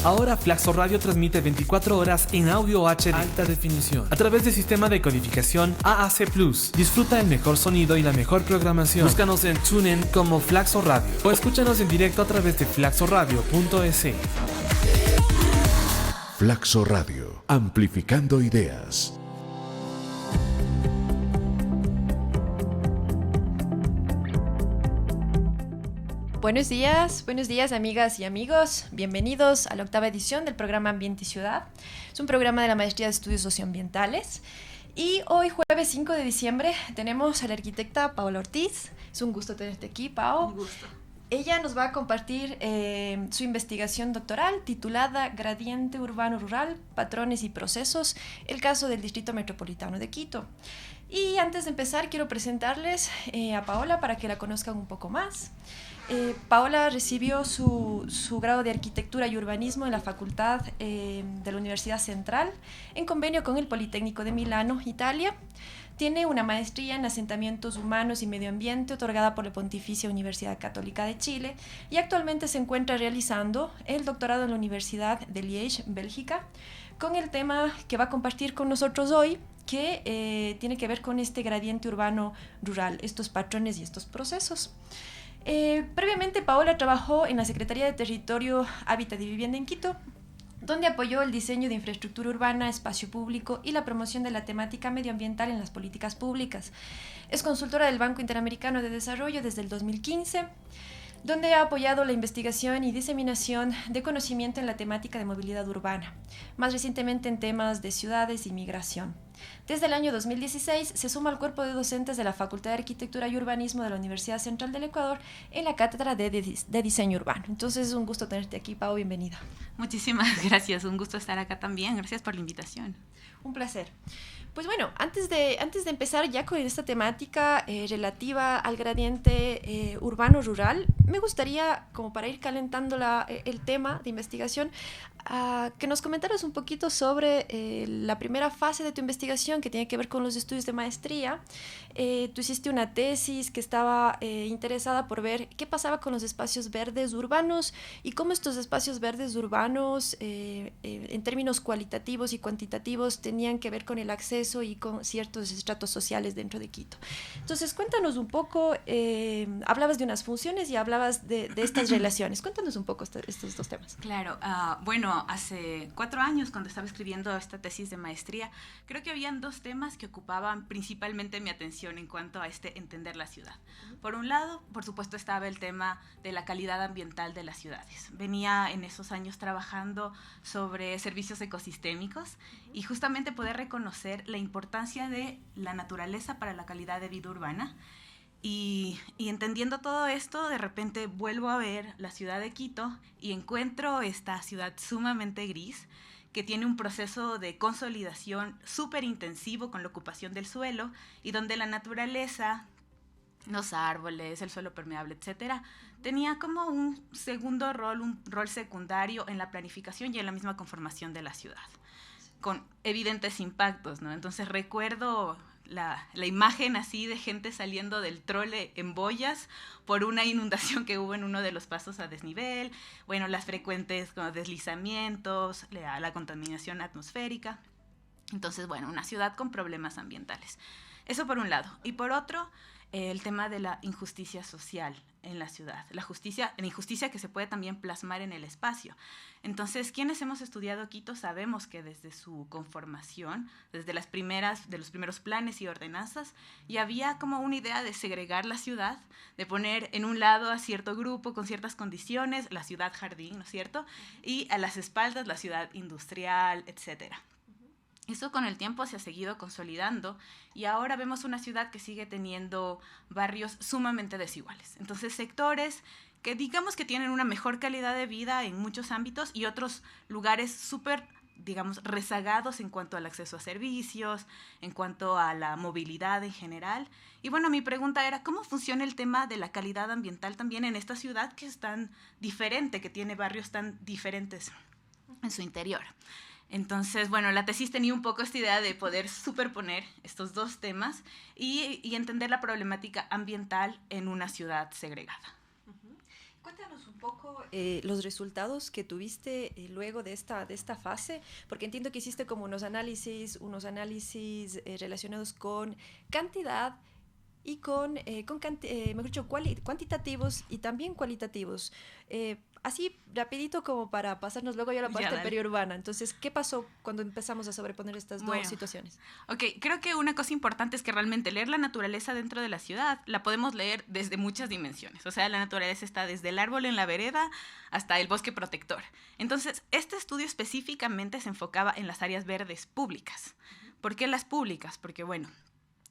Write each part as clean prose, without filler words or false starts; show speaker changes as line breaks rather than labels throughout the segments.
Ahora Flaxo Radio transmite 24 horas en audio HD alta definición a través del sistema de codificación AAC+. Disfruta el mejor sonido y la mejor programación. Búscanos en TuneIn como Flaxo Radio o escúchanos en directo a través de flaxoradio.es.
Flaxo Radio, amplificando ideas.
Buenos días amigas y amigos, bienvenidos a la 8ª edición del programa Ambiente y Ciudad. Es un programa de la Maestría de Estudios Socioambientales y hoy jueves 5 de diciembre tenemos a la arquitecta Paola Ortiz. Es un gusto tenerte aquí, Pao.
Un gusto.
Ella nos va a compartir su investigación doctoral titulada Gradiente Urbano Rural, Patrones y Procesos, el caso del Distrito Metropolitano de Quito. Y antes de empezar quiero presentarles a Paola para que la conozcan un poco más. Paola recibió su grado de Arquitectura y Urbanismo en la Facultad de la Universidad Central en convenio con el Politécnico de Milano, Italia. Tiene una maestría en Asentamientos Humanos y Medio Ambiente otorgada por la Pontificia Universidad Católica de Chile y actualmente se encuentra realizando el doctorado en la Universidad de Liège, Bélgica, con el tema que va a compartir con nosotros hoy, que tiene que ver con este gradiente urbano rural, estos patrones y estos procesos. Previamente Paola trabajó en la Secretaría de Territorio, Hábitat y Vivienda en Quito, donde apoyó el diseño de infraestructura urbana, espacio público y la promoción de la temática medioambiental en las políticas públicas. Es consultora del Banco Interamericano de Desarrollo desde el 2015, donde ha apoyado la investigación y diseminación de conocimiento en la temática de movilidad urbana, más recientemente en temas de ciudades y migración. Desde el año 2016 se suma al cuerpo de docentes de la Facultad de Arquitectura y Urbanismo de la Universidad Central del Ecuador en la cátedra de Diseño Urbano. Entonces es un gusto tenerte aquí, Pau, bienvenida.
Muchísimas gracias, un gusto estar acá también, gracias por la invitación.
Un placer. Pues bueno, antes de empezar ya con esta temática relativa al gradiente urbano-rural, me gustaría, como para ir calentando el tema de investigación, que nos comentaras un poquito sobre la primera fase de tu investigación que tiene que ver con los estudios de maestría. Tú hiciste una tesis que estaba interesada por ver qué pasaba con los espacios verdes urbanos y cómo estos espacios verdes urbanos, en términos cualitativos y cuantitativos, tenían que ver con el acceso y con ciertos estratos sociales dentro de Quito. Entonces, cuéntanos un poco, hablabas de unas funciones y hablabas de estas relaciones. Cuéntanos un poco estos dos temas.
Claro, bueno, hace 4 años cuando estaba escribiendo esta tesis de maestría, creo que habían 2 temas que ocupaban principalmente mi atención en cuanto a entender la ciudad. Por un lado, por supuesto, estaba el tema de la calidad ambiental de las ciudades. Venía en esos años trabajando sobre servicios ecosistémicos y justamente poder reconocer la importancia de la naturaleza para la calidad de vida urbana. Y entendiendo todo esto, de repente vuelvo a ver la ciudad de Quito y encuentro esta ciudad sumamente gris, que tiene un proceso de consolidación súper intensivo con la ocupación del suelo y donde la naturaleza, los árboles, el suelo permeable, etcétera, tenía como un segundo rol, un rol secundario en la planificación y en la misma conformación de la ciudad, con evidentes impactos, ¿no? Entonces recuerdo la imagen así de gente saliendo del trole en boyas por una inundación que hubo en uno de los pasos a desnivel, bueno, las frecuentes como deslizamientos, la contaminación atmosférica. Entonces, bueno, una ciudad con problemas ambientales. Eso por un lado. Y por otro, el tema de la injusticia social en la ciudad, la injusticia que se puede también plasmar en el espacio. Entonces, quienes hemos estudiado Quito sabemos que desde su conformación, desde de los primeros planes y ordenanzas, ya había como una idea de segregar la ciudad, de poner en un lado a cierto grupo con ciertas condiciones, la ciudad jardín, ¿no es cierto? Y a las espaldas la ciudad industrial, etcétera. Eso con el tiempo se ha seguido consolidando y ahora vemos una ciudad que sigue teniendo barrios sumamente desiguales. Entonces, sectores que digamos que tienen una mejor calidad de vida en muchos ámbitos y otros lugares súper, digamos, rezagados en cuanto al acceso a servicios, en cuanto a la movilidad en general. Y bueno, mi pregunta era, ¿cómo funciona el tema de la calidad ambiental también en esta ciudad que es tan diferente, que tiene barrios tan diferentes en su interior? Entonces, bueno, la tesis tenía un poco esta idea de poder superponer estos 2 temas y entender la problemática ambiental en una ciudad segregada.
Cuéntanos un poco los resultados que tuviste luego de esta fase, porque entiendo que hiciste como unos análisis relacionados con cantidad y mejor dicho, cuantitativos y también cualitativos. Así, rapidito como para pasarnos luego ya a la parte periurbana. Entonces, ¿qué pasó cuando empezamos a sobreponer estas dos situaciones?
Ok, creo que una cosa importante es que realmente leer la naturaleza dentro de la ciudad la podemos leer desde muchas dimensiones. O sea, la naturaleza está desde el árbol en la vereda hasta el bosque protector. Entonces, este estudio específicamente se enfocaba en las áreas verdes públicas. ¿Por qué las públicas? Porque, bueno,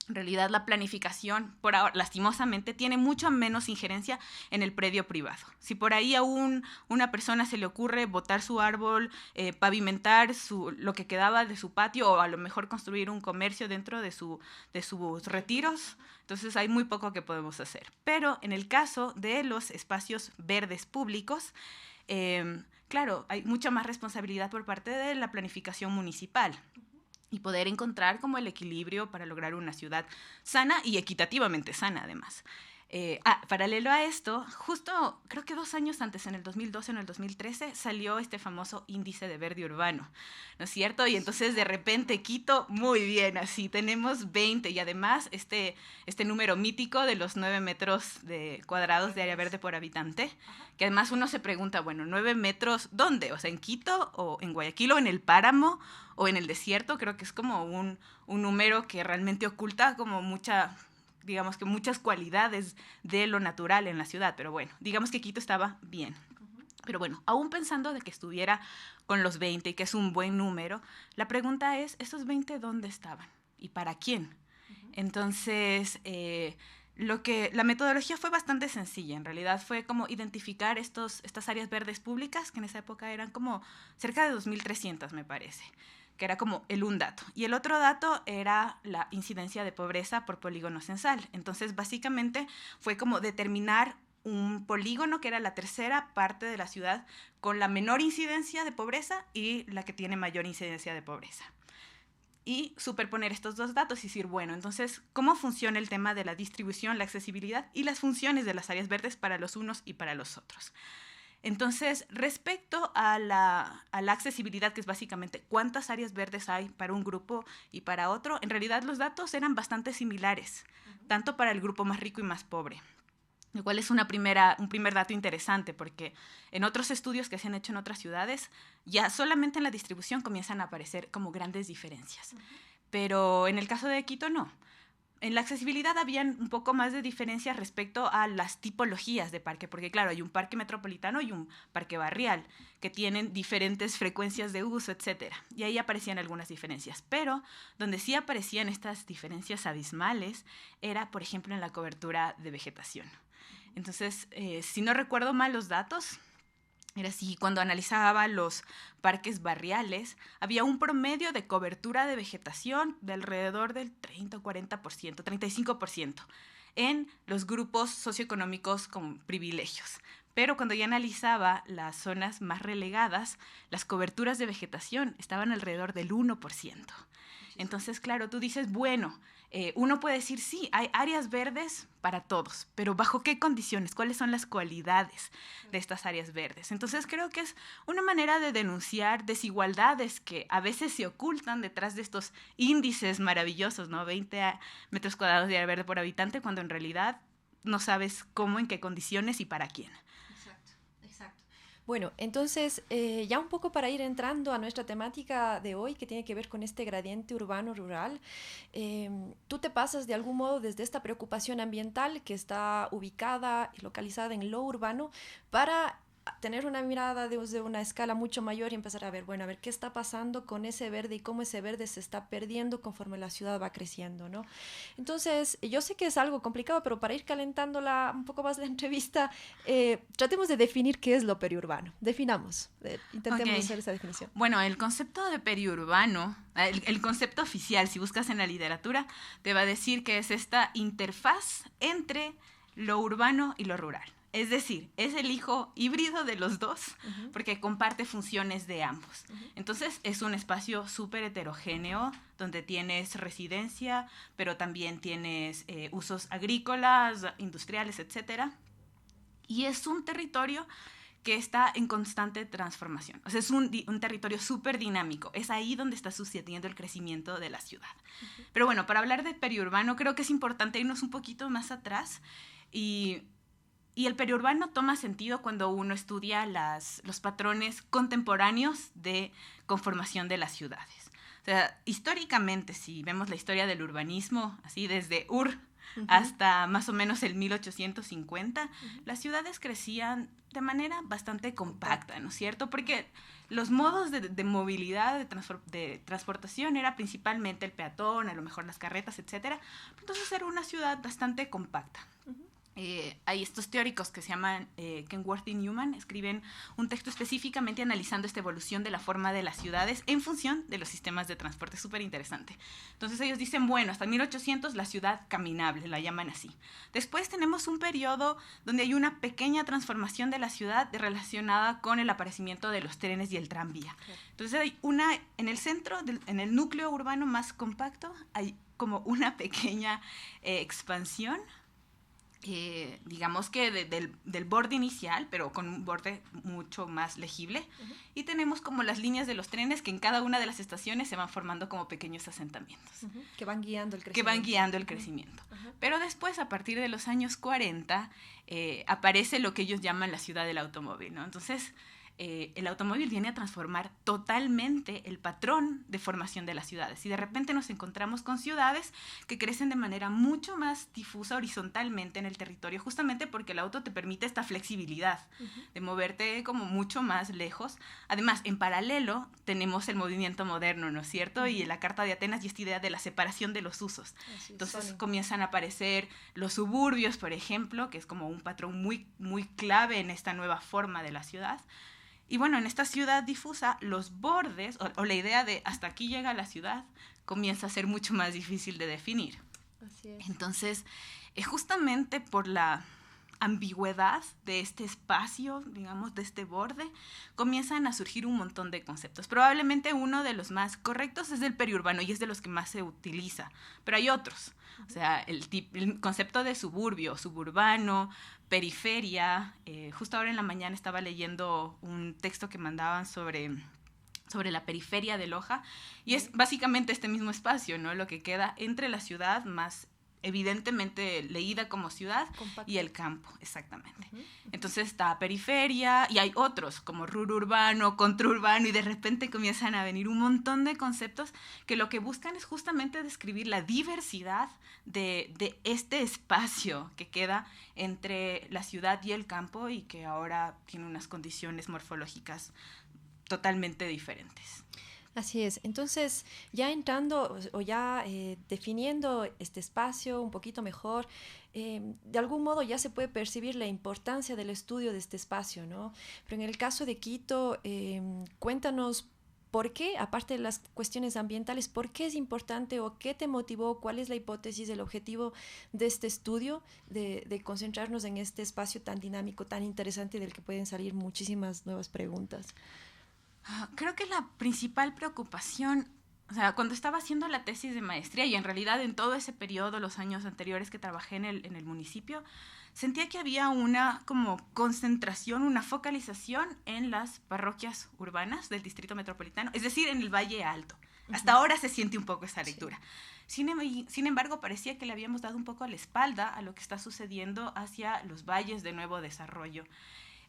en realidad la planificación, por ahora, lastimosamente, tiene mucho menos injerencia en el predio privado. Si por ahí a una persona se le ocurre botar su árbol, pavimentar lo que quedaba de su patio o a lo mejor construir un comercio dentro de sus retiros, entonces hay muy poco que podemos hacer. Pero en el caso de los espacios verdes públicos, claro, hay mucha más responsabilidad por parte de la planificación municipal y poder encontrar como el equilibrio para lograr una ciudad sana y equitativamente sana, además. Paralelo a esto, justo creo que 2 años antes, en el 2012 o en el 2013, salió este famoso índice de verde urbano, ¿no es cierto? Y entonces de repente Quito, muy bien, así tenemos 20 y además este número mítico de los 9 metros cuadrados de área verde por habitante, que además uno se pregunta, bueno, 9 metros, ¿dónde? O sea, ¿en Quito o en Guayaquil o en el páramo o en el desierto? Creo que es como un número que realmente oculta como digamos que muchas cualidades de lo natural en la ciudad, pero bueno, digamos que Quito estaba bien. Pero bueno, aún pensando de que estuviera con los 20 y que es un buen número, la pregunta es, ¿esos 20 dónde estaban? ¿Y para quién? Entonces, la metodología fue bastante sencilla, en realidad fue como identificar estas áreas verdes públicas, que en esa época eran como cerca de 2.300, me parece, que era como un dato. Y el otro dato era la incidencia de pobreza por polígono censal. Entonces, básicamente fue como determinar un polígono que era la tercera parte de la ciudad con la menor incidencia de pobreza y la que tiene mayor incidencia de pobreza. Y superponer estos dos datos y decir, bueno, entonces, ¿cómo funciona el tema de la distribución, la accesibilidad y las funciones de las áreas verdes para los unos y para los otros? Entonces, respecto a la accesibilidad, que es básicamente cuántas áreas verdes hay para un grupo y para otro, en realidad los datos eran bastante similares, tanto para el grupo más rico y más pobre, lo cual es un primer dato interesante, porque en otros estudios que se han hecho en otras ciudades, ya solamente en la distribución comienzan a aparecer como grandes diferencias. Pero en el caso de Quito, no. En la accesibilidad habían un poco más de diferencias respecto a las tipologías de parque, porque claro, hay un parque metropolitano y un parque barrial que tienen diferentes frecuencias de uso, etc. Y ahí aparecían algunas diferencias. Pero donde sí aparecían estas diferencias abismales era, por ejemplo, en la cobertura de vegetación. Entonces, si no recuerdo mal los datos, era así, cuando analizaba los parques barriales, había un promedio de cobertura de vegetación de alrededor del 30 o 40%, 35% en los grupos socioeconómicos con privilegios. Pero cuando ya analizaba las zonas más relegadas, las coberturas de vegetación estaban alrededor del 1%. Entonces, claro, tú dices, bueno, uno puede decir, sí, hay áreas verdes para todos, pero ¿bajo qué condiciones? ¿Cuáles son las cualidades de estas áreas verdes? Entonces, creo que es una manera de denunciar desigualdades que a veces se ocultan detrás de estos índices maravillosos, ¿no? 20 metros cuadrados de área verde por habitante, cuando en realidad no sabes cómo, en qué condiciones y para quién.
Bueno, entonces, ya un poco para ir entrando a nuestra temática de hoy, que tiene que ver con este gradiente urbano-rural, tú te pasas de algún modo desde esta preocupación ambiental que está ubicada y localizada en lo urbano para tener una mirada desde una escala mucho mayor y empezar a ver, bueno, a ver qué está pasando con ese verde y cómo ese verde se está perdiendo conforme la ciudad va creciendo, ¿no? Entonces, yo sé que es algo complicado, pero para ir calentándola un poco más la entrevista, tratemos de definir qué es lo periurbano. Definamos, intentemos hacer esa definición.
Bueno, el concepto de periurbano, el concepto oficial, si buscas en la literatura, te va a decir que es esta interfaz entre lo urbano y lo rural. Es decir, es el hijo híbrido de los dos, porque comparte funciones de ambos. Entonces, es un espacio súper heterogéneo, donde tienes residencia, pero también tienes usos agrícolas, industriales, etc. Y es un territorio que está en constante transformación. O sea, es un territorio súper dinámico. Es ahí donde está sucediendo el crecimiento de la ciudad. Pero bueno, para hablar de periurbano, creo que es importante irnos un poquito más atrás. Y el periurbano toma sentido cuando uno estudia los patrones contemporáneos de conformación de las ciudades. O sea, históricamente, si vemos la historia del urbanismo, así desde Ur hasta más o menos el 1850, las ciudades crecían de manera bastante compacta, ¿no es cierto? Porque los modos de movilidad, de transportación era principalmente el peatón, a lo mejor las carretas, etc. Entonces era una ciudad bastante compacta. Hay estos teóricos que se llaman Kenworth y Newman, escriben un texto específicamente analizando esta evolución de la forma de las ciudades en función de los sistemas de transporte. Súper interesante. Entonces ellos dicen, bueno, hasta 1800 la ciudad caminable, la llaman así. Después tenemos un periodo donde hay una pequeña transformación de la ciudad relacionada con el aparecimiento de los trenes y el tranvía. Entonces hay en el centro, en el núcleo urbano más compacto, hay como una pequeña expansión, digamos que del borde inicial, pero con un borde mucho más legible. Y tenemos como las líneas de los trenes que en cada una de las estaciones se van formando como pequeños asentamientos.
Que van guiando el crecimiento.
Pero después, a partir de los años 40, aparece lo que ellos llaman la ciudad del automóvil, ¿no? Entonces, el automóvil viene a transformar totalmente el patrón de formación de las ciudades. Y de repente nos encontramos con ciudades que crecen de manera mucho más difusa horizontalmente en el territorio, justamente porque el auto te permite esta flexibilidad de moverte como mucho más lejos. Además, en paralelo tenemos el movimiento moderno, ¿no es cierto? Y en la Carta de Atenas y esta idea de la separación de los usos. Entonces comienzan a aparecer los suburbios, por ejemplo, que es como un patrón muy, muy clave en esta nueva forma de la ciudad. Y bueno, en esta ciudad difusa, los bordes, o la idea de hasta aquí llega la ciudad, comienza a ser mucho más difícil de definir.
Así es.
Entonces, justamente por la ambigüedad de este espacio, digamos, de este borde, comienzan a surgir un montón de conceptos. Probablemente uno de los más correctos es el periurbano y es de los que más se utiliza, pero hay otros. O sea, el concepto de suburbio, suburbano, periferia. Justo ahora en la mañana estaba leyendo un texto que mandaban sobre la periferia de Loja, y es básicamente este mismo espacio, ¿no? Lo que queda entre la ciudad más evidentemente leída como ciudad
compacto,
y el campo, exactamente. Entonces está periferia y hay otros como rururbano, contraurbano, y de repente comienzan a venir un montón de conceptos que lo que buscan es justamente describir la diversidad de este espacio que queda entre la ciudad y el campo y que ahora tiene unas condiciones morfológicas totalmente diferentes.
Así es. Entonces, ya entrando o ya definiendo este espacio un poquito mejor, de algún modo ya se puede percibir la importancia del estudio de este espacio, ¿no? Pero en el caso de Quito, cuéntanos por qué, aparte de las cuestiones ambientales, por qué es importante o qué te motivó, cuál es la hipótesis, el objetivo de este estudio, de concentrarnos en este espacio tan dinámico, tan interesante, del que pueden salir muchísimas nuevas preguntas.
Creo que la principal preocupación, o sea, cuando estaba haciendo la tesis de maestría y en realidad en todo ese periodo, los años anteriores que trabajé en el municipio, sentía que había una como concentración, una focalización en las parroquias urbanas del Distrito Metropolitano, es decir, en el Valle Alto. Hasta ahora se siente un poco esa lectura. Sí. Sin embargo, parecía que le habíamos dado un poco la espalda a lo que está sucediendo hacia los valles de nuevo desarrollo.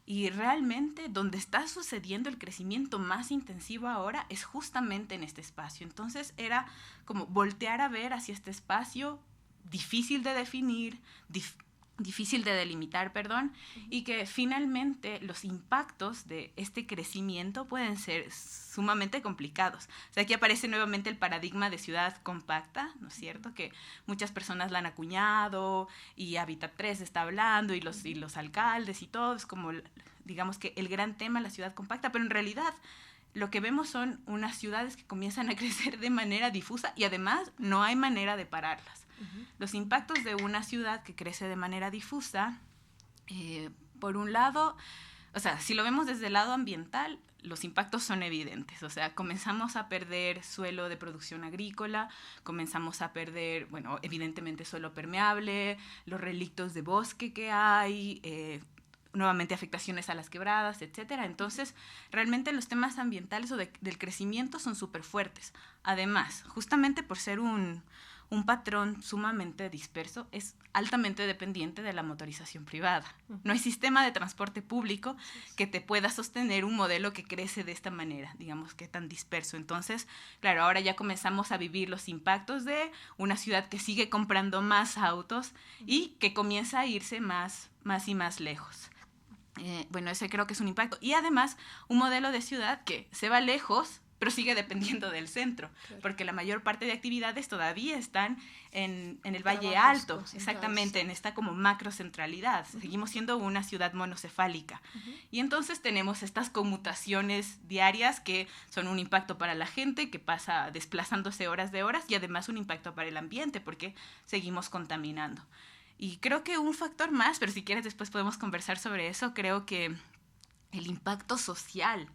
Y realmente donde está sucediendo el crecimiento más intensivo ahora es justamente en este espacio. Entonces era como voltear a ver hacia este espacio difícil de definir, difícil de delimitar, y que finalmente los impactos de este crecimiento pueden ser sumamente complicados. O sea, aquí aparece nuevamente el paradigma de ciudad compacta, ¿no es cierto? Que muchas personas la han acuñado y Hábitat 3 está hablando y los alcaldes y todo, es como, digamos que el gran tema, la ciudad compacta, pero en realidad lo que vemos son unas ciudades que comienzan a crecer de manera difusa y además no hay manera de pararlas. Los impactos de una ciudad que crece de manera difusa, por un lado, o sea, si lo vemos desde el lado ambiental, los impactos son evidentes. O sea, comenzamos a perder suelo de producción agrícola, comenzamos a perder, bueno, evidentemente suelo permeable, los relictos de bosque que hay, nuevamente afectaciones a las quebradas, etcétera. Entonces, realmente los temas ambientales o del crecimiento son súper fuertes. Además, justamente por ser un patrón sumamente disperso, es altamente dependiente de la motorización privada. No hay sistema de transporte público que te pueda sostener un modelo que crece de esta manera, digamos que tan disperso. Entonces, claro, ahora ya comenzamos a vivir los impactos de una ciudad que sigue comprando más autos y que comienza a irse más y más lejos. Bueno, ese creo que es un impacto. Y además, un modelo de ciudad que se va lejos, pero sigue dependiendo del centro, claro, porque la mayor parte de actividades todavía están en el Valle Alto, exactamente, en esta como macrocentralidad. Seguimos siendo una ciudad monocefálica. Y entonces tenemos estas conmutaciones diarias que son un impacto para la gente que pasa desplazándose horas de horas y además un impacto para el ambiente porque seguimos contaminando. Y creo que un factor más, pero si quieres después podemos conversar sobre eso, creo que el impacto social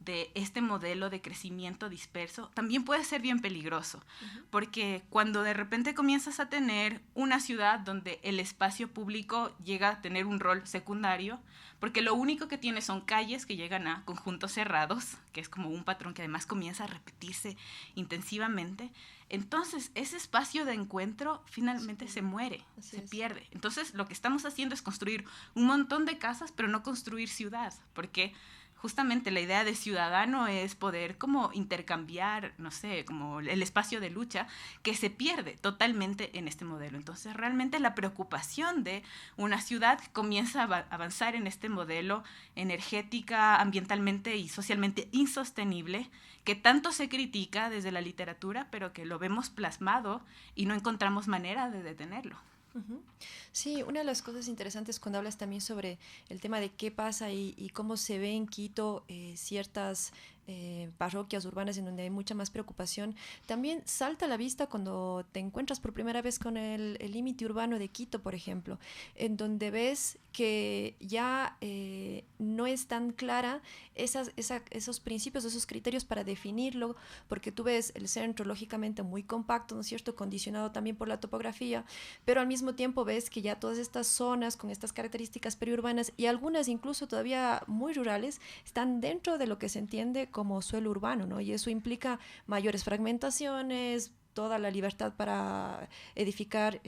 de este modelo de crecimiento disperso también puede ser bien peligroso, porque cuando de repente comienzas a tener una ciudad donde el espacio público llega a tener un rol secundario, porque lo único que tiene son calles que llegan a conjuntos cerrados, que es como un patrón que además comienza a repetirse intensivamente, entonces ese espacio de encuentro finalmente se muere, se pierde. Entonces lo que estamos haciendo es construir un montón de casas, pero no construir ciudad, porque justamente la idea de ciudadano es poder como intercambiar, no sé, como el espacio de lucha que se pierde totalmente en este modelo. Entonces, realmente la preocupación de una ciudad que comienza a avanzar en este modelo energética, ambientalmente y socialmente insostenible, que tanto se critica desde la literatura, pero que lo vemos plasmado y no encontramos manera de detenerlo.
Sí, una de las cosas interesantes cuando hablas también sobre el tema de qué pasa y cómo se ve en Quito ciertas parroquias urbanas en donde hay mucha más preocupación, también salta a la vista cuando te encuentras por primera vez con el límite urbano de Quito, por ejemplo, en donde ves que ya no es tan clara esos principios, esos criterios para definirlo, porque tú ves el centro lógicamente muy compacto, ¿no es cierto?, condicionado también por la topografía, pero al mismo tiempo ves que ya todas estas zonas con estas características periurbanas y algunas incluso todavía muy rurales están dentro de lo que se entiende como suelo urbano, ¿no? Y eso implica mayores fragmentaciones, toda la libertad para edificar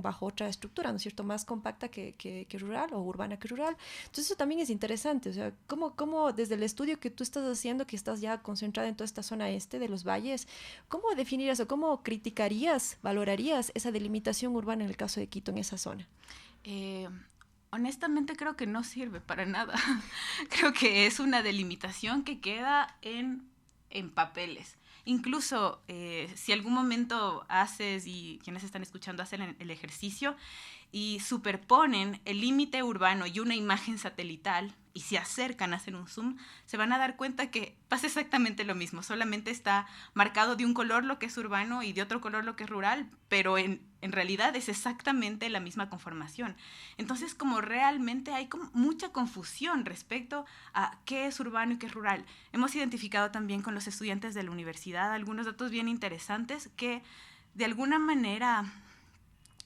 bajo otra estructura, ¿no es cierto?, más compacta que rural o urbana que rural. Entonces eso también es interesante, o sea, cómo desde el estudio que tú estás haciendo, que estás ya concentrada en toda esta zona este de los valles, ¿cómo definirías o cómo criticarías, valorarías esa delimitación urbana en el caso de Quito en esa zona?
Honestamente creo que no sirve para nada. Creo que es una delimitación que queda en papeles. Incluso si algún momento haces, y quienes están escuchando hacen el ejercicio, y superponen el límite urbano y una imagen satelital, y se acercan a hacer un zoom, se van a dar cuenta que pasa exactamente lo mismo, solamente está marcado de un color lo que es urbano y de otro color lo que es rural, pero en realidad es exactamente la misma conformación. Entonces, como realmente hay como mucha confusión respecto a qué es urbano y qué es rural. Hemos identificado también con los estudiantes de la universidad algunos datos bien interesantes que de alguna manera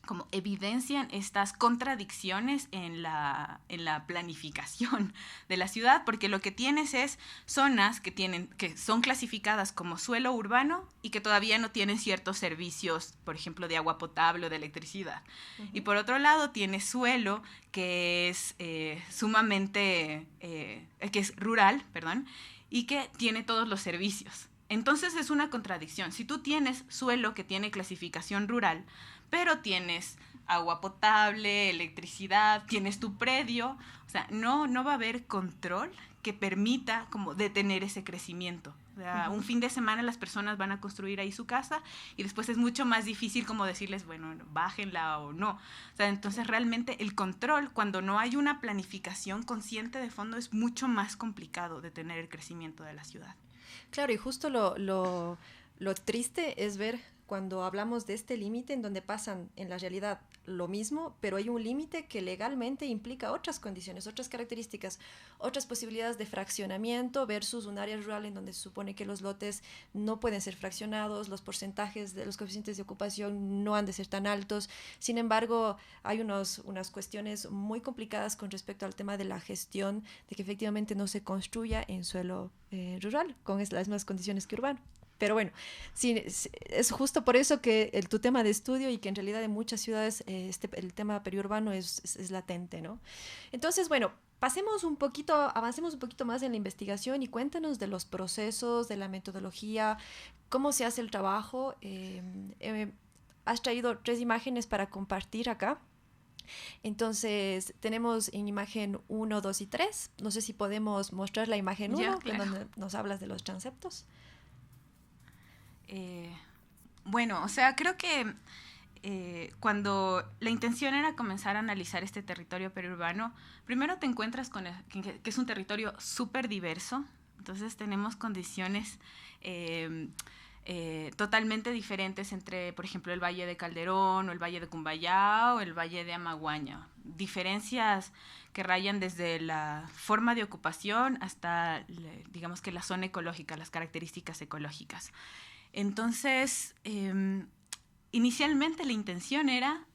como evidencian estas contradicciones en la planificación de la ciudad, porque lo que tienes es zonas que son clasificadas como suelo urbano y que todavía no tienen ciertos servicios, por ejemplo, de agua potable o de electricidad. Y por otro lado tienes suelo que es sumamente, que es rural, y que tiene todos los servicios. Entonces es una contradicción. Si tú tienes suelo que tiene clasificación rural, pero tienes agua potable, electricidad, tienes tu predio, o sea, no va a haber control que permita como detener ese crecimiento. O sea, un fin de semana las personas van a construir ahí su casa y después es mucho más difícil como decirles, bueno, bájenla o no. O sea, entonces realmente el control, cuando no hay una planificación consciente de fondo, es mucho más complicado detener el crecimiento de la ciudad.
Claro, y justo lo triste es ver cuando hablamos de este límite en donde pasan en la realidad lo mismo, pero hay un límite que legalmente implica otras condiciones, otras características, otras posibilidades de fraccionamiento versus un área rural en donde se supone que los lotes no pueden ser fraccionados, los porcentajes de los coeficientes de ocupación no han de ser tan altos. Sin embargo, hay unas cuestiones muy complicadas con respecto al tema de la gestión, de que efectivamente no se construya en suelo rural con las mismas condiciones que urbano. Pero bueno, sí, es justo por eso que tu tema de estudio y que en realidad en muchas ciudades el tema periurbano es latente, ¿no? Entonces, bueno, avancemos un poquito más en la investigación y cuéntanos de los procesos, de la metodología, cómo se hace el trabajo. Has traído 3 imágenes para compartir acá. Entonces, tenemos en imagen 1, 2 y 3. No sé si podemos mostrar la imagen 1,
claro.
donde nos hablas de los transeptos.
Bueno, o sea, creo que cuando la intención era comenzar a analizar este territorio periurbano, primero te encuentras con que es un territorio súper diverso. Entonces tenemos condiciones totalmente diferentes entre, por ejemplo, el Valle de Calderón o el Valle de Cumbayá o el Valle de Amaguaña. Diferencias que rayan desde la forma de ocupación hasta, digamos que la zona ecológica, las características ecológicas. Entonces, inicialmente la intención era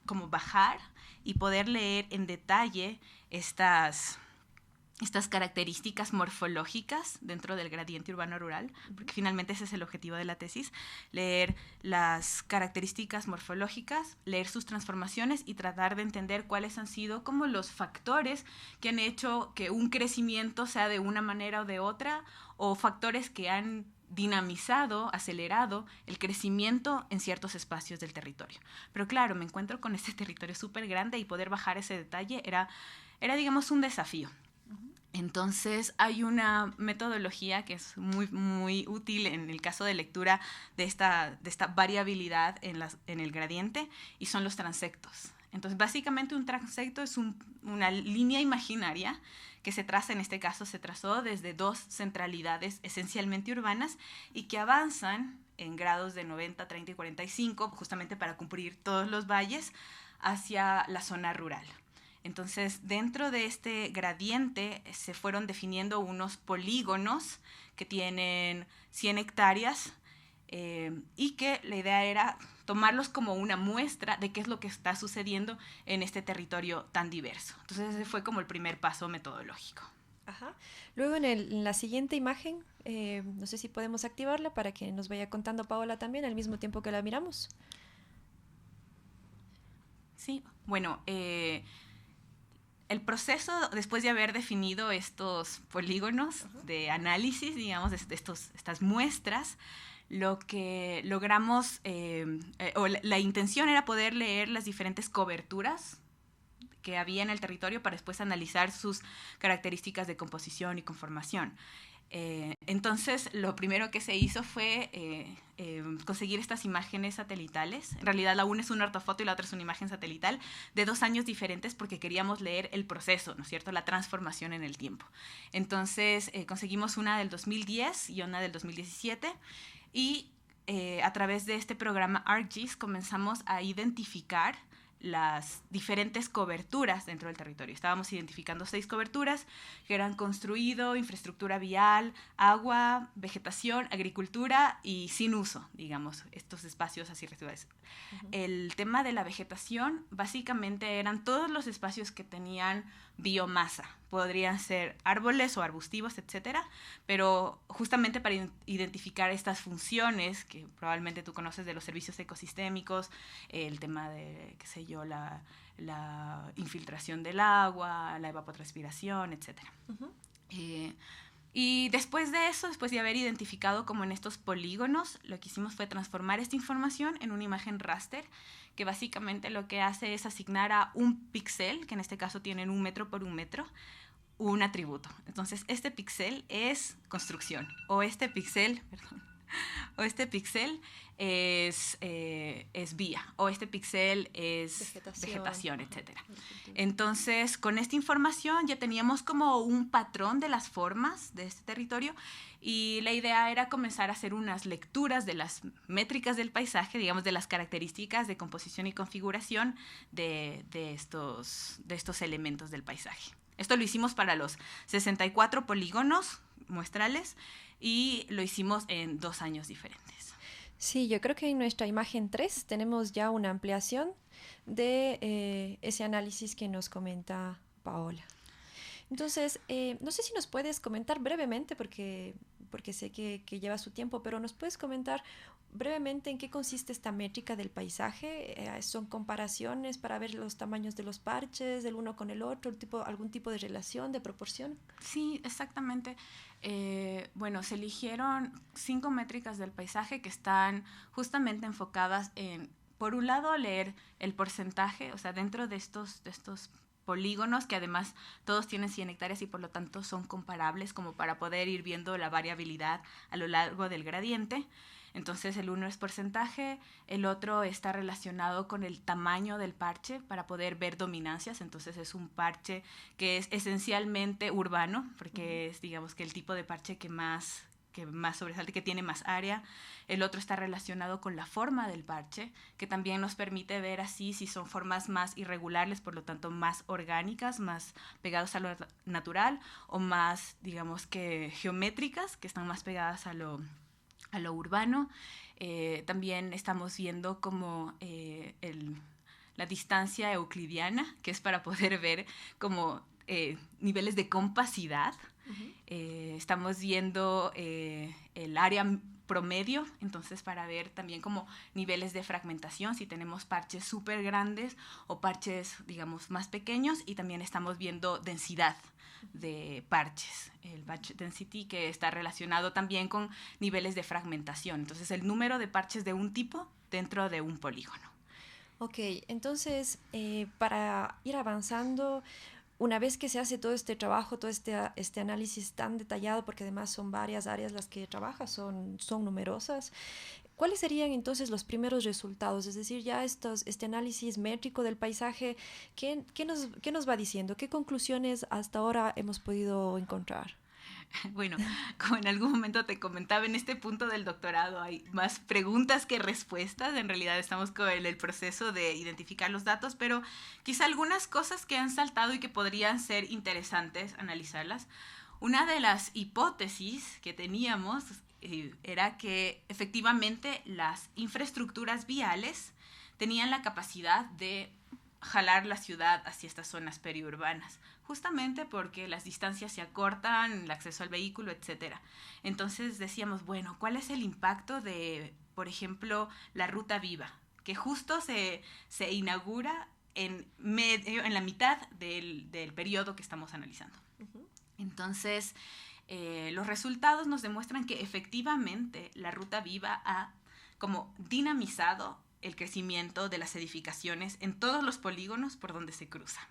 como bajar y poder leer en detalle estas características morfológicas dentro del gradiente urbano-rural, porque finalmente ese es el objetivo de la tesis, leer las características morfológicas, leer sus transformaciones y tratar de entender cuáles han sido como los factores que han hecho que un crecimiento sea de una manera o de otra, o factores que han dinamizado, acelerado el crecimiento en ciertos espacios del territorio. Pero claro, me encuentro con este territorio súper grande y poder bajar ese detalle era digamos, un desafío. Entonces, hay una metodología que es muy, muy útil en el caso de lectura de esta variabilidad en el gradiente, y son los transectos. Entonces, básicamente un transecto es una línea imaginaria que se traza, en este caso se trazó desde 2 centralidades esencialmente urbanas y que avanzan en grados de 90, 30 y 45, justamente para cubrir todos los valles, hacia la zona rural. Entonces, dentro de este gradiente se fueron definiendo unos polígonos que tienen 100 hectáreas y que la idea era tomarlos como una muestra de qué es lo que está sucediendo en este territorio tan diverso. Entonces, ese fue como el primer paso metodológico.
Ajá. Luego en la siguiente imagen, no sé si podemos activarla para que nos vaya contando Paola también al mismo tiempo que la miramos.
Sí, bueno, el proceso, después de haber definido estos polígonos de análisis, digamos, de estas muestras, lo que logramos, o la intención era poder leer las diferentes coberturas que había en el territorio para después analizar sus características de composición y conformación. Entonces, lo primero que se hizo fue conseguir estas imágenes satelitales. En realidad, la una es una ortofoto y la otra es una imagen satelital de 2 años diferentes porque queríamos leer el proceso, ¿no es cierto?, la transformación en el tiempo. Entonces, conseguimos una del 2010 y una del 2017 y a través de este programa ArcGIS comenzamos a identificar las diferentes coberturas dentro del territorio. Estábamos identificando 6 coberturas que eran construido, infraestructura vial, agua, vegetación, agricultura y sin uso, digamos, estos espacios así residuales. El tema de la vegetación básicamente eran todos los espacios que tenían biomasa. Podrían ser árboles o arbustivos, etcétera, pero justamente para identificar estas funciones que probablemente tú conoces de los servicios ecosistémicos, el tema de, qué sé yo, la infiltración del agua, la evapotranspiración, etcétera. Y después de eso, después de haber identificado como en estos polígonos, lo que hicimos fue transformar esta información en una imagen raster, que básicamente lo que hace es asignar a un píxel, que en este caso tienen 1 metro por 1 metro, un atributo. Entonces, este píxel es construcción, o este píxel, perdón, o este píxel es vía, o este píxel es vegetación, etc. Entonces, con esta información ya teníamos como un patrón de las formas de este territorio, y la idea era comenzar a hacer unas lecturas de las métricas del paisaje, digamos, de las características de composición y configuración de estos elementos del paisaje. Esto lo hicimos para los 64 polígonos muestrales y lo hicimos en 2 años diferentes.
Sí, yo creo que en nuestra imagen 3 tenemos ya una ampliación de ese análisis que nos comenta Paola. Entonces, no sé si nos puedes comentar brevemente, porque sé que lleva su tiempo, pero nos puedes comentar brevemente en qué consiste esta métrica del paisaje. ¿Son comparaciones para ver los tamaños de los parches del uno con el otro, algún tipo de relación, de proporción?
Sí, exactamente. Bueno, se eligieron 5 métricas del paisaje que están justamente enfocadas en, por un lado, leer el porcentaje, o sea, dentro de estos polígonos, que además todos tienen 100 hectáreas y por lo tanto son comparables, como para poder ir viendo la variabilidad a lo largo del gradiente. Entonces el uno es porcentaje, el otro está relacionado con el tamaño del parche para poder ver dominancias. Entonces es un parche que es esencialmente urbano, porque es, digamos, que el tipo de parche que más sobresalte, que tiene más área. El otro está relacionado con la forma del parche, que también nos permite ver así si son formas más irregulares, por lo tanto más orgánicas, más pegadas a lo natural, o más, digamos, que geométricas, que están más pegadas a lo urbano. También estamos viendo como la distancia euclidiana, que es para poder ver como niveles de compacidad. Estamos viendo el área promedio, entonces para ver también como niveles de fragmentación, si tenemos parches súper grandes o parches, digamos, más pequeños, y también estamos viendo densidad de parches, el batch density, que está relacionado también con niveles de fragmentación, entonces el número de parches de un tipo dentro de un polígono.
Ok, entonces para ir avanzando, una vez que se hace todo este trabajo, todo este análisis tan detallado, porque además son varias áreas las que trabaja, son numerosas, ¿cuáles serían entonces los primeros resultados? Es decir, ya este análisis métrico del paisaje, ¿qué nos va diciendo? ¿Qué conclusiones hasta ahora hemos podido encontrar?
Bueno, como en algún momento te comentaba, en este punto del doctorado hay más preguntas que respuestas. En realidad estamos con el proceso de identificar los datos, pero quizá algunas cosas que han saltado y que podrían ser interesantes analizarlas. Una de las hipótesis que teníamos era que efectivamente las infraestructuras viales tenían la capacidad de jalar la ciudad hacia estas zonas periurbanas, justamente porque las distancias se acortan, el acceso al vehículo, etc. Entonces decíamos, bueno, ¿cuál es el impacto de, por ejemplo, la Ruta Viva? Que justo se inaugura en la mitad del periodo que estamos analizando. Entonces, los resultados nos demuestran que efectivamente la Ruta Viva ha como dinamizado el crecimiento de las edificaciones en todos los polígonos por donde se cruza.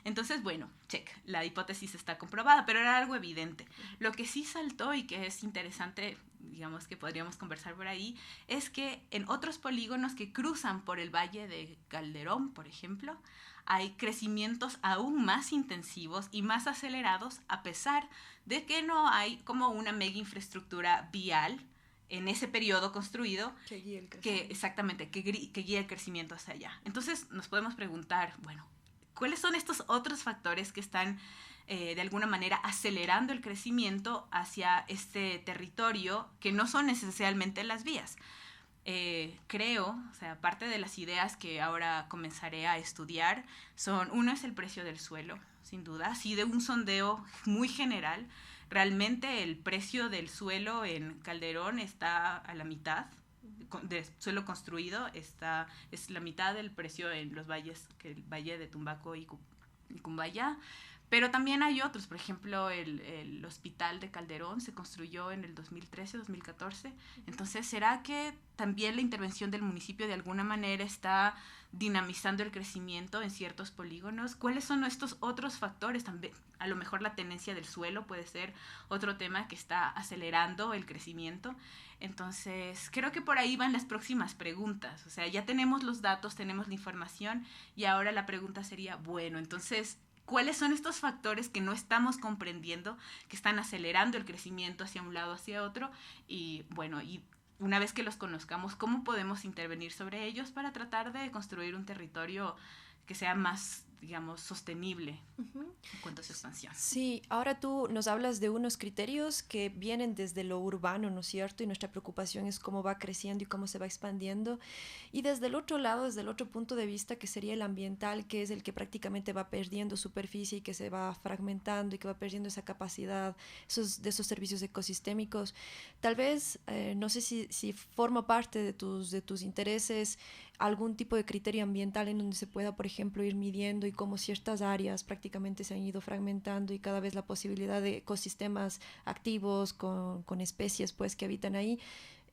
Entonces, bueno, check, la hipótesis está comprobada, pero era algo evidente. Lo que sí saltó y que es interesante, digamos, que podríamos conversar por ahí, es que en otros polígonos que cruzan por el Valle de Calderón, por ejemplo, hay crecimientos aún más intensivos y más acelerados, a pesar de que no hay como una mega infraestructura vial en ese periodo construido
que guía el crecimiento.
Exactamente, que guía el crecimiento hacia allá. Entonces nos podemos preguntar, bueno, ¿cuáles son estos otros factores que están de alguna manera acelerando el crecimiento hacia este territorio que no son esencialmente las vías? Creo, o sea, parte de las ideas que ahora comenzaré a estudiar uno es el precio del suelo, sin duda, así de un sondeo muy general. Realmente el precio del suelo en Calderón está a la mitad, de suelo construido es la mitad del precio en los valles, que el valle de Tumbaco y Cumbaya, Pero también hay otros, por ejemplo, el Hospital de Calderón se construyó en el 2013, 2014. Entonces, ¿será que también la intervención del municipio de alguna manera está dinamizando el crecimiento en ciertos polígonos? ¿Cuáles son estos otros factores? También, a lo mejor la tenencia del suelo puede ser otro tema que está acelerando el crecimiento. Entonces, creo que por ahí van las próximas preguntas. O sea, ya tenemos los datos, tenemos la información y ahora la pregunta sería, bueno, entonces, ¿cuáles son estos factores que no estamos comprendiendo, que están acelerando el crecimiento hacia un lado, hacia otro? Y bueno, y una vez que los conozcamos, ¿cómo podemos intervenir sobre ellos para tratar de construir un territorio que sea más, digamos, sostenible en cuanto a su expansión?
Sí, ahora tú nos hablas de unos criterios que vienen desde lo urbano, ¿no es cierto? Y nuestra preocupación es cómo va creciendo y cómo se va expandiendo. Y desde el otro lado, desde el otro punto de vista, que sería el ambiental, que es el que prácticamente va perdiendo superficie y que se va fragmentando y que va perdiendo esa capacidad de esos servicios ecosistémicos. Tal vez, no sé si forma parte de tus intereses algún tipo de criterio ambiental en donde se pueda, por ejemplo, ir midiendo y cómo ciertas áreas prácticamente se han ido fragmentando y cada vez la posibilidad de ecosistemas activos con especies pues que habitan ahí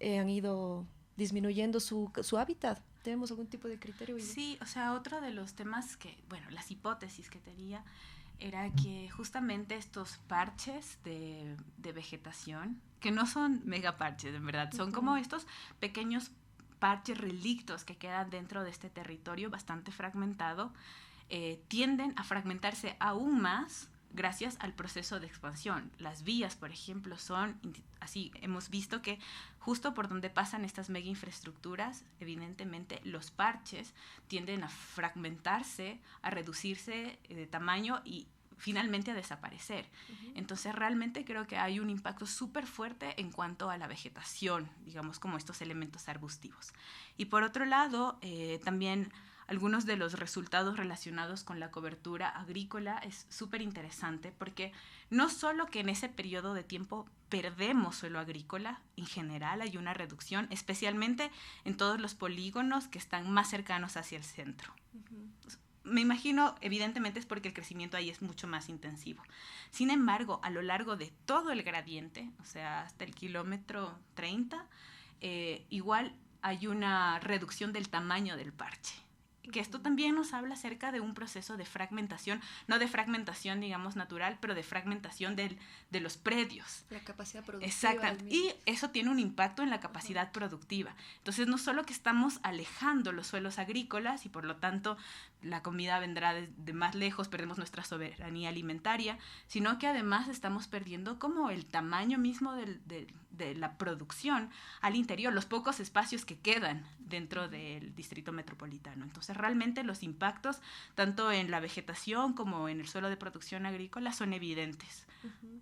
han ido disminuyendo su hábitat. ¿Tenemos algún tipo de criterio?
Sí, o sea, otro de los temas que, bueno, las hipótesis que tenía era que justamente estos parches de vegetación, que no son megaparches, en verdad, son como estos pequeños parches, relictos que quedan dentro de este territorio bastante fragmentado, tienden a fragmentarse aún más gracias al proceso de expansión. Las vías, por ejemplo, son así, hemos visto que justo por donde pasan estas mega infraestructuras, evidentemente los parches tienden a fragmentarse, a reducirse de tamaño y finalmente a desaparecer. Entonces realmente creo que hay un impacto súper fuerte en cuanto a la vegetación, digamos, como estos elementos arbustivos. Y por otro lado, también algunos de los resultados relacionados con la cobertura agrícola es súper interesante porque no solo que en ese periodo de tiempo perdemos suelo agrícola, en general hay una reducción, especialmente en todos los polígonos que están más cercanos hacia el centro. Me imagino, evidentemente es porque el crecimiento ahí es mucho más intensivo. Sin embargo, a lo largo de todo el gradiente, o sea, hasta el kilómetro 30, igual hay una reducción del tamaño del parche. Que esto también nos habla acerca de un proceso de fragmentación, no de fragmentación, digamos, natural, pero de fragmentación de los predios.
La capacidad productiva.
Exacto. Y eso tiene un impacto en la capacidad productiva. Entonces, no solo que estamos alejando los suelos agrícolas y por lo tanto la comida vendrá de más lejos, perdemos nuestra soberanía alimentaria, sino que además estamos perdiendo como el tamaño mismo de la producción al interior, los pocos espacios que quedan dentro del distrito metropolitano. Entonces, realmente los impactos, tanto en la vegetación como en el suelo de producción agrícola, son evidentes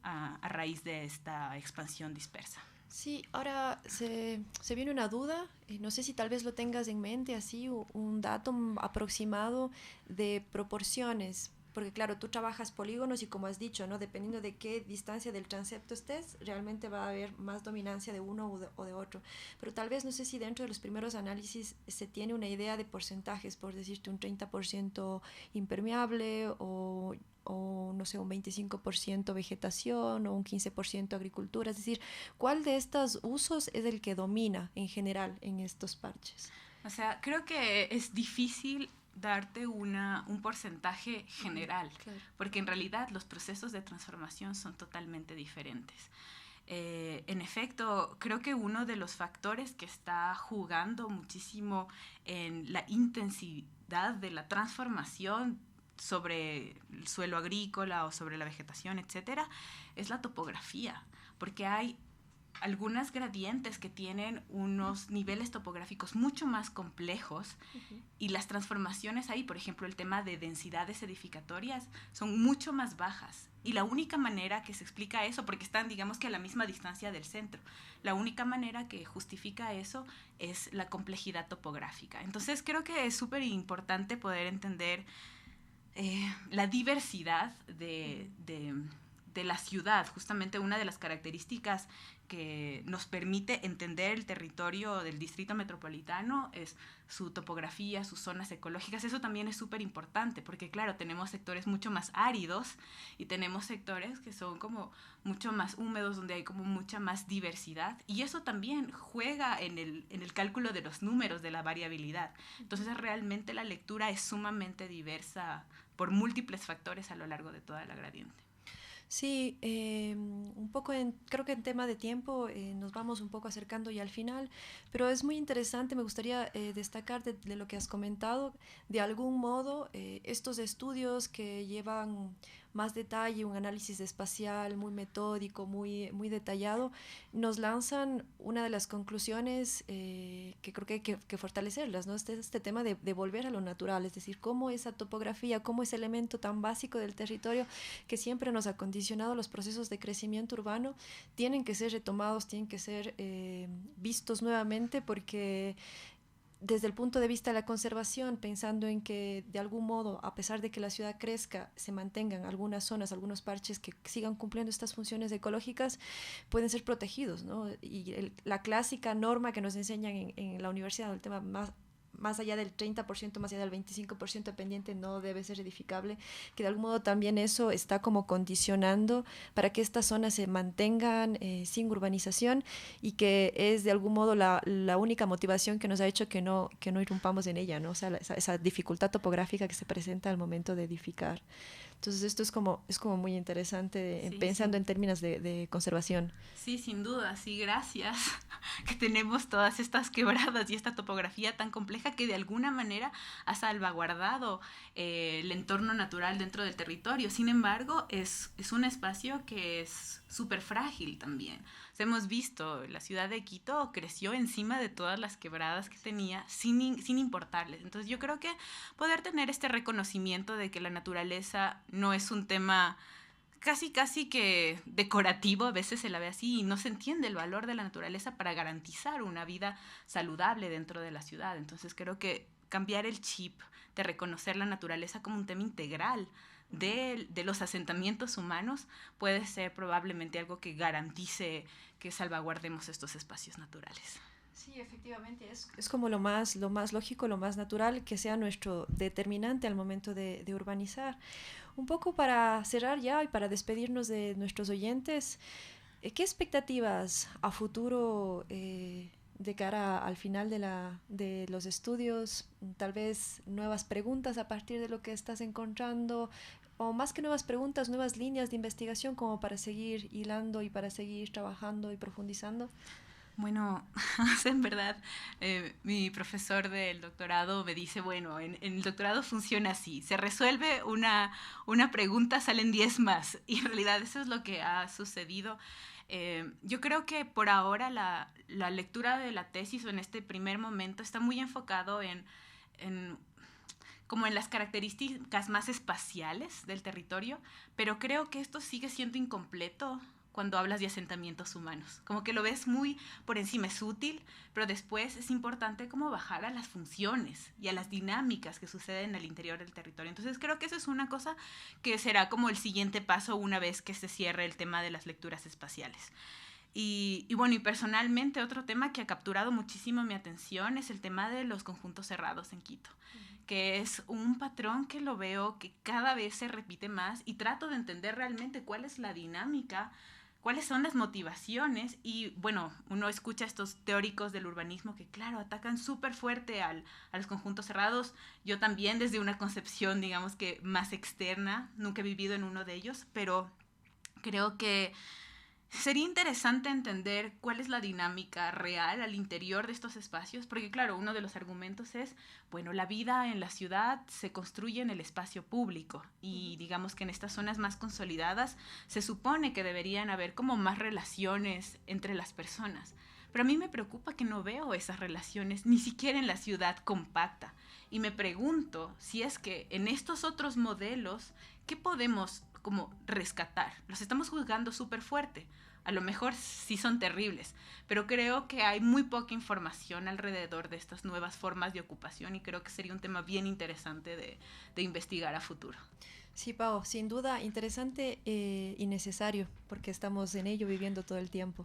a raíz de esta expansión dispersa.
Sí, ahora se viene una duda, no sé si tal vez lo tengas en mente, así un dato aproximado de proporciones, porque claro, tú trabajas polígonos y como has dicho, ¿no? Dependiendo de qué distancia del transepto estés, realmente va a haber más dominancia de uno o de otro, pero tal vez no sé si dentro de los primeros análisis se tiene una idea de porcentajes, por decirte un 30% impermeable o no sé, un 25% vegetación o un 15% agricultura, es decir, ¿cuál de estos usos es el que domina en general en estos parches?
O sea, creo que es difícil darte un porcentaje general, claro, porque en realidad los procesos de transformación son totalmente diferentes. En efecto, creo que uno de los factores que está jugando muchísimo en la intensidad de la transformación sobre el suelo agrícola o sobre la vegetación, etcétera, es la topografía, porque hay algunas gradientes que tienen unos niveles topográficos mucho más complejos y las transformaciones ahí, por ejemplo, el tema de densidades edificatorias son mucho más bajas y la única manera que se explica eso, porque están digamos que a la misma distancia del centro, la única manera que justifica eso es la complejidad topográfica. Entonces creo que es súper importante poder entender la diversidad de de la ciudad. Justamente una de las características que nos permite entender el territorio del distrito metropolitano es su topografía, sus zonas ecológicas. Eso también es súper importante porque, claro, tenemos sectores mucho más áridos y tenemos sectores que son como mucho más húmedos, donde hay como mucha más diversidad, y eso también juega en el cálculo de los números, de la variabilidad. Entonces realmente la lectura es sumamente diversa por múltiples factores a lo largo de toda la gradiente.
Sí, un poco creo que en tema de tiempo nos vamos un poco acercando ya al final, pero es muy interesante, me gustaría destacar de lo que has comentado, de algún modo estos estudios que llevan más detalle, un análisis espacial muy metódico, muy detallado, nos lanzan una de las conclusiones que creo que hay que fortalecerlas, ¿no? Este tema de volver a lo natural, es decir, cómo esa topografía, cómo ese elemento tan básico del territorio que siempre nos ha condicionado los procesos de crecimiento urbano, tienen que ser retomados, tienen que ser vistos nuevamente, porque desde el punto de vista de la conservación, pensando en que de algún modo, a pesar de que la ciudad crezca, se mantengan algunas zonas, algunos parches que sigan cumpliendo estas funciones ecológicas, pueden ser protegidos, ¿no? Y la clásica norma que nos enseñan en la universidad, el tema más allá del 30%, más allá del 25% pendiente no debe ser edificable, que de algún modo también eso está como condicionando para que estas zonas se mantengan sin urbanización, y que es de algún modo la única motivación que nos ha hecho que no irrumpamos en ella, ¿no? O sea, esa dificultad topográfica que se presenta al momento de edificar. Entonces esto es como muy interesante pensando en términos de conservación.
Sí, sin duda, sí, gracias que tenemos todas estas quebradas y esta topografía tan compleja que de alguna manera ha salvaguardado el entorno natural dentro del territorio. Sin embargo, es un espacio que es súper frágil también. O sea, hemos visto, la ciudad de Quito creció encima de todas las quebradas que tenía sin importarles. Entonces yo creo que poder tener este reconocimiento de que la naturaleza no es un tema casi que decorativo, a veces se la ve así, y no se entiende el valor de la naturaleza para garantizar una vida saludable dentro de la ciudad. Entonces creo que cambiar el chip de reconocer la naturaleza como un tema integral de los asentamientos humanos puede ser probablemente algo que garantice que salvaguardemos estos espacios naturales.
Sí, efectivamente, es como lo más lógico, lo más natural, que sea nuestro determinante al momento de urbanizar. Un poco para cerrar ya y para despedirnos de nuestros oyentes, ¿qué expectativas a futuro de cara al final de los estudios? Tal vez nuevas preguntas a partir de lo que estás encontrando, o más que nuevas preguntas, nuevas líneas de investigación como para seguir hilando y para seguir trabajando y profundizando.
Bueno, en verdad, mi profesor del doctorado me dice, bueno, en el doctorado funciona así, se resuelve una pregunta, salen 10 más, y en realidad eso es lo que ha sucedido. Yo creo que por ahora la lectura de la tesis, o en este primer momento, está muy enfocado como en las características más espaciales del territorio, pero creo que esto sigue siendo incompleto cuando hablas de asentamientos humanos. Como que lo ves muy por encima, es útil, pero después es importante como bajar a las funciones y a las dinámicas que suceden al interior del territorio. Entonces creo que eso es una cosa que será como el siguiente paso una vez que se cierre el tema de las lecturas espaciales. Y bueno, y personalmente otro tema que ha capturado muchísimo mi atención es el tema de los conjuntos cerrados en Quito, que es un patrón que lo veo que cada vez se repite más, y trato de entender realmente cuál es la dinámica, cuáles son las motivaciones. Y bueno, uno escucha a estos teóricos del urbanismo que, claro, atacan súper fuerte a los conjuntos cerrados. Yo también, desde una concepción, digamos que más externa, nunca he vivido en uno de ellos, pero creo que sería interesante entender cuál es la dinámica real al interior de estos espacios, porque claro, uno de los argumentos es, bueno, la vida en la ciudad se construye en el espacio público, y digamos que en estas zonas más consolidadas se supone que deberían haber como más relaciones entre las personas. Pero a mí me preocupa que no veo esas relaciones ni siquiera en la ciudad compacta, y me pregunto si es que en estos otros modelos, ¿qué podemos como rescatar? Los estamos juzgando súper fuerte, a lo mejor sí son terribles, pero creo que hay muy poca información alrededor de estas nuevas formas de ocupación y creo que sería un tema bien interesante de investigar a futuro.
Sí, Pau, sin duda interesante y necesario, porque estamos en ello viviendo todo el tiempo.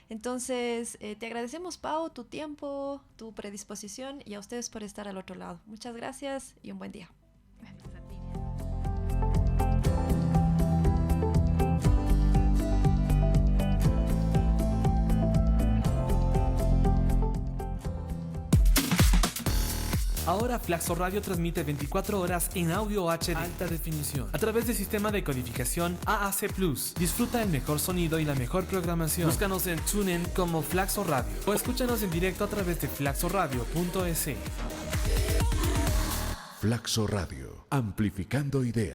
Entonces, te agradecemos, Pau, tu tiempo, tu predisposición y a ustedes por estar al otro lado. Muchas gracias y un buen día.
Gracias a ti.
Ahora Flaxo Radio transmite 24 horas en audio HD alta definición a través del sistema de codificación AAC+. Disfruta el mejor sonido y la mejor programación. Búscanos en TuneIn como Flaxo Radio o escúchanos en directo a través de flaxoradio.es.
Flaxo Radio, amplificando ideas.